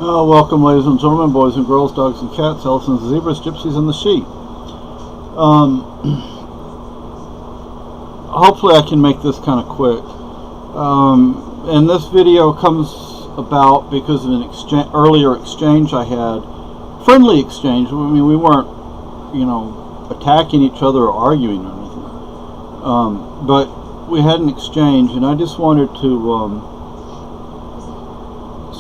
Welcome, ladies and gentlemen, boys and girls, dogs and cats, elephants and zebras, gypsies and the sheep. Hopefully I can make this kind of quick. And this video comes about because of an earlier exchange I had. Friendly exchange. I mean, we weren't, attacking each other or arguing or anything. But we had an exchange, and I just wanted to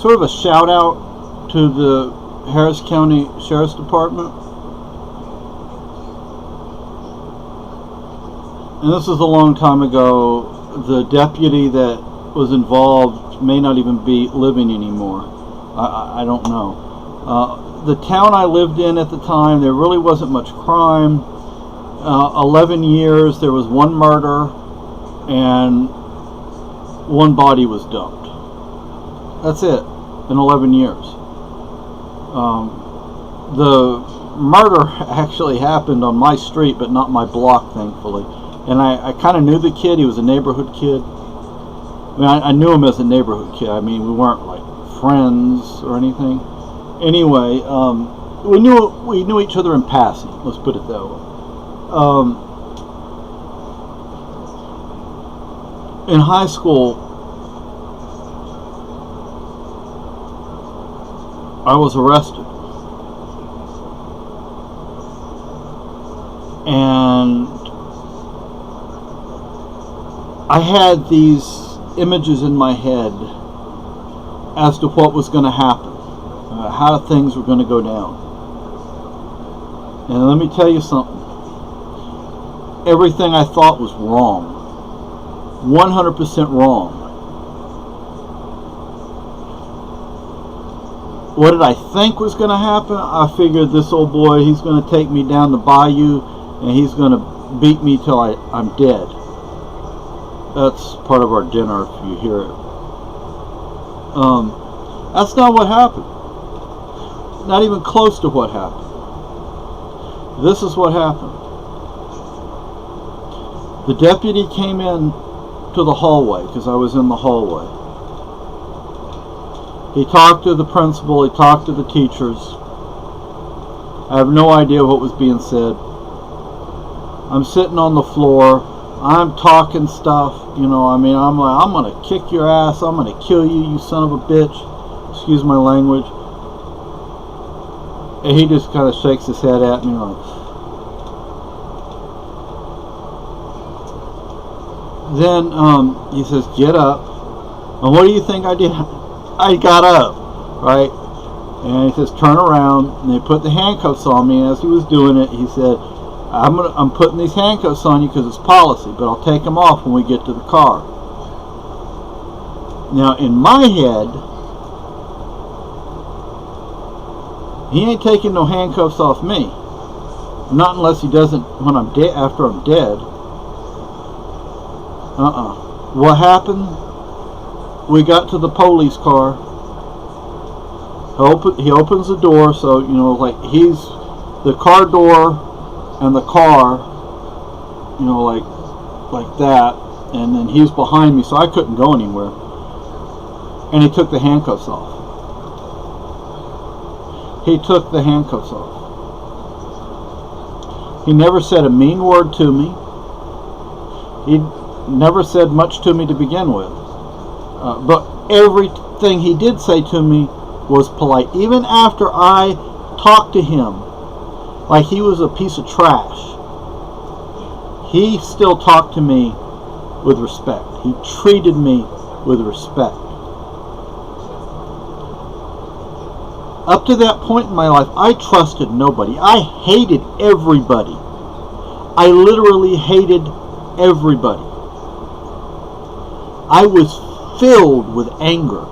sort of a shout out to the Harris County Sheriff's Department. And this is a long time ago. The deputy that was involved may not even be living anymore. I don't know. The town I lived in at the time, there really wasn't much crime. 11 years, there was one murder, and one body was dumped. That's it, in 11 years. The murder actually happened on my street, but not my block, thankfully. And I kind of knew the kid. He was a neighborhood kid. I mean, I knew him as a neighborhood kid. I mean, we weren't like friends or anything. Anyway, we knew each other in passing. Let's put it that way. In high school, I was arrested, and I had these images in my head as to what was going to happen, how things were going to go down. And let me tell you something. Everything I thought was wrong. 100% wrong. What did I think was going to happen? I figured this old boy, he's going to take me down the bayou and he's going to beat me till I'm dead. That's part of our dinner if you hear it. That's not what happened. Not even close to what happened. This is what happened. The deputy came in to the hallway, because I was in the hallway. He talked to the principal, he talked to the teachers. I have no idea what was being said. I'm sitting on the floor, I'm talking stuff, I'm like, I'm going to kick your ass, I'm going to kill you, you son of a bitch. Excuse my language. And he just kind of shakes his head at me like... Then he says, get up. And what do you think I did? I got up, right? And he says, turn around. And they put the handcuffs on me. And as he was doing it, he said, I'm putting these handcuffs on you because it's policy, but I'll take them off when we get to the car. Now, in my head, he ain't taking no handcuffs off me. Not unless he doesn't when I'm dead, after I'm dead. What happened? We got to the police car. He opens the door, so like he's the car door and the car, like that, and then he's behind me, so I couldn't go anywhere. And he took the handcuffs off. He took the handcuffs off. He never said a mean word to me. He never said much to me to begin with. But everything he did say to me was polite. Even after I talked to him like he was a piece of trash, he still talked to me with respect. He treated me with respect. Up to that point in my life, I trusted nobody. I hated everybody. I literally hated everybody. I was filled with anger.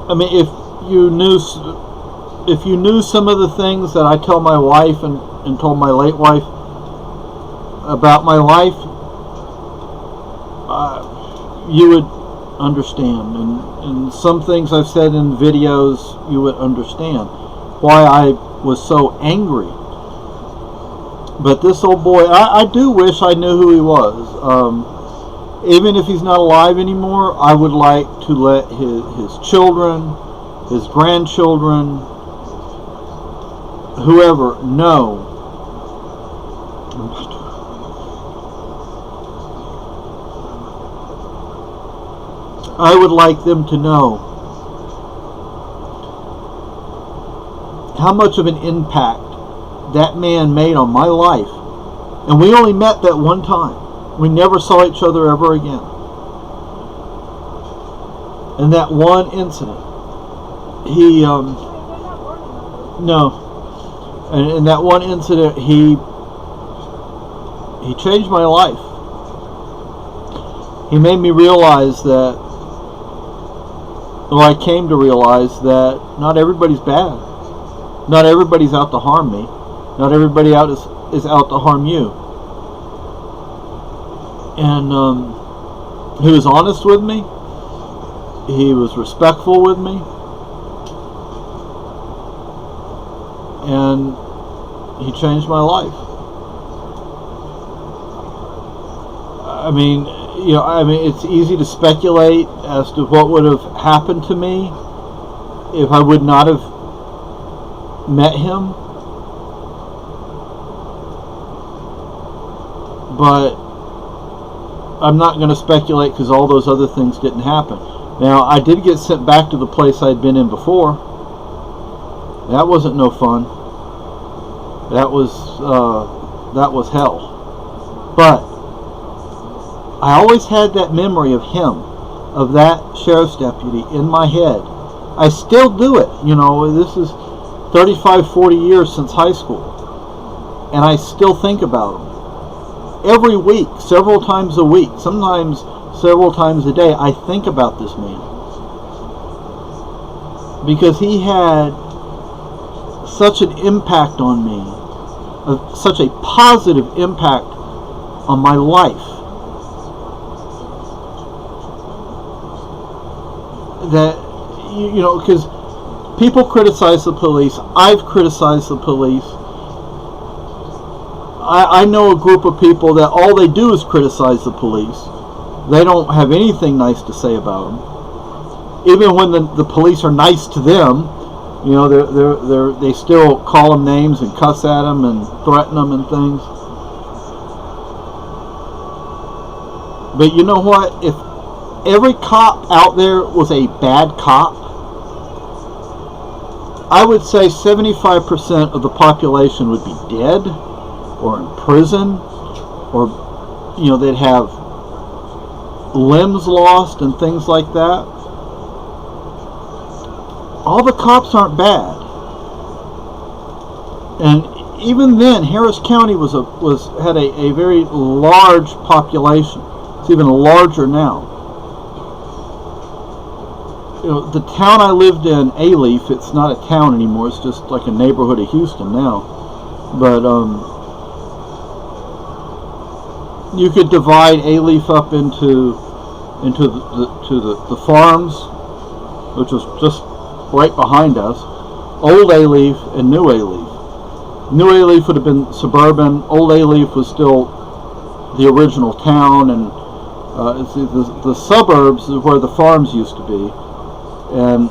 I mean, if you knew some of the things that I tell my wife and told my late wife about my life, you would understand. And some things I've said in videos, you would understand why I was so angry. But this old boy, I do wish I knew who he was. even if he's not alive anymore, I would like to let his children, his grandchildren, whoever know. I would like them to know how much of an impact that man made on my life. And we only met that one time. We never saw each other ever again. And that one incident, in that one incident, he changed my life. He made me realize that, or I came to realize that not everybody's bad. Not everybody's out to harm me. Not everybody is out to harm you. And he was honest with me. He was respectful with me. And he changed my life. I mean, it's easy to speculate as to what would have happened to me if I would not have met him. But I'm not going to speculate because all those other things didn't happen. Now, I did get sent back to the place I'd been in before. That wasn't no fun. That was hell. But I always had that memory of him, of that sheriff's deputy in my head. I still do it. This is 35, 40 years since high school. And I still think about him. Every week, several times a week, sometimes several times a day, I think about this man. Because he had such an impact on me, such a positive impact on my life, that, because people criticize the police. I've criticized the police. I know a group of people that all they do is criticize the police. They don't have anything nice to say about them. Even when the police are nice to them, they still call them names and cuss at them and threaten them and things. But you know what? If every cop out there was a bad cop, I would say 75% of the population would be dead, or in prison, or they'd have limbs lost and things like that. All the cops aren't bad. And even then, Harris County had a very large population. It's even larger now. The town I lived in, Alief, it's not a town anymore. It's just like a neighborhood of Houston now. But you could divide Alief up into the farms, which was just right behind us. Old Alief and New Alief. New Alief would have been suburban. Old Alief was still the original town, and the suburbs is where the farms used to be. And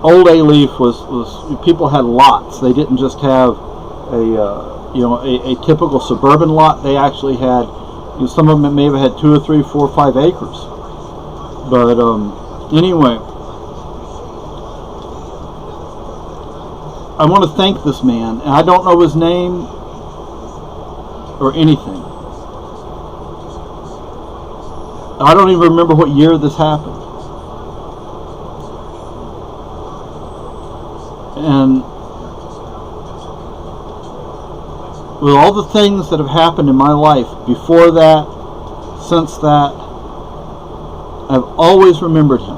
Old Alief was people had lots. They didn't just have a typical suburban lot. They actually had, some of them may have had 2 or 3, 4, 5 acres. But anyway, I want to thank this man, and I don't know his name or anything. I don't even remember what year this happened. And with all the things that have happened in my life before that, since that, I've always remembered him.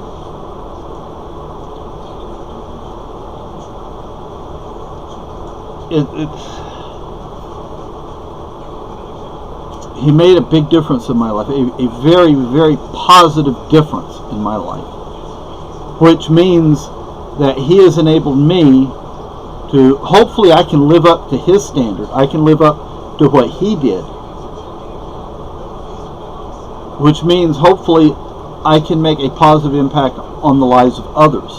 He made a big difference in my life, a very, very positive difference in my life, which means that he has enabled me to, hopefully I can live up to his standard. I can live up to what he did. which means hopefully I can make a positive impact on the lives of others.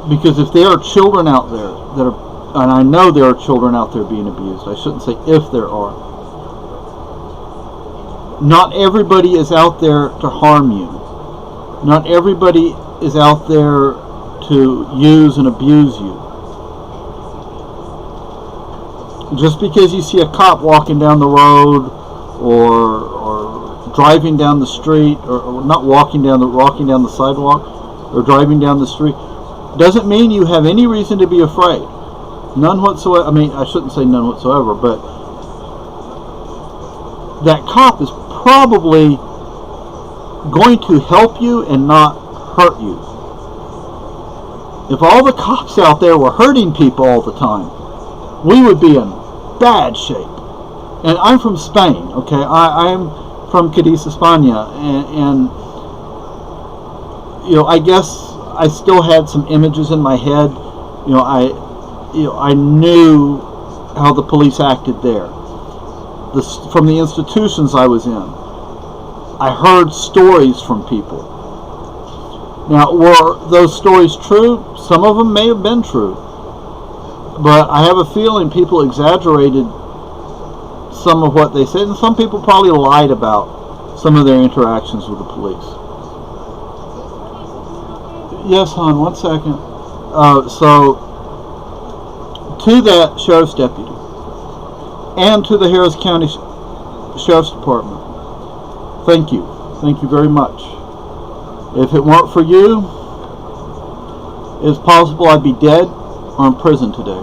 Because if there are children out there that are, and I know there are children out there being abused, I shouldn't say if there are, not everybody is out there to harm you. Not everybody is out there to use and abuse you. Just because you see a cop walking down the road or driving down the street, or not walking down the sidewalk, or driving down the street, doesn't mean you have any reason to be afraid. None whatsoever. I mean, I shouldn't say none whatsoever, but that cop is probably going to help you and not hurt you. If all the cops out there were hurting people all the time, we would be in bad shape. And I'm from Spain, okay? I'm from Cadiz, España, and you know, I guess I still had some images in my head. I knew how the police acted there. From the institutions I was in, I heard stories from people. Now, were those stories true? Some of them may have been true. But I have a feeling people exaggerated some of what they said, and some people probably lied about some of their interactions with the police. Yes, hon, 1 second. So, to that sheriff's deputy, and to the Harris County Sheriff's Department, thank you. Thank you very much. If it weren't for you, it's possible I'd be dead or in prison today.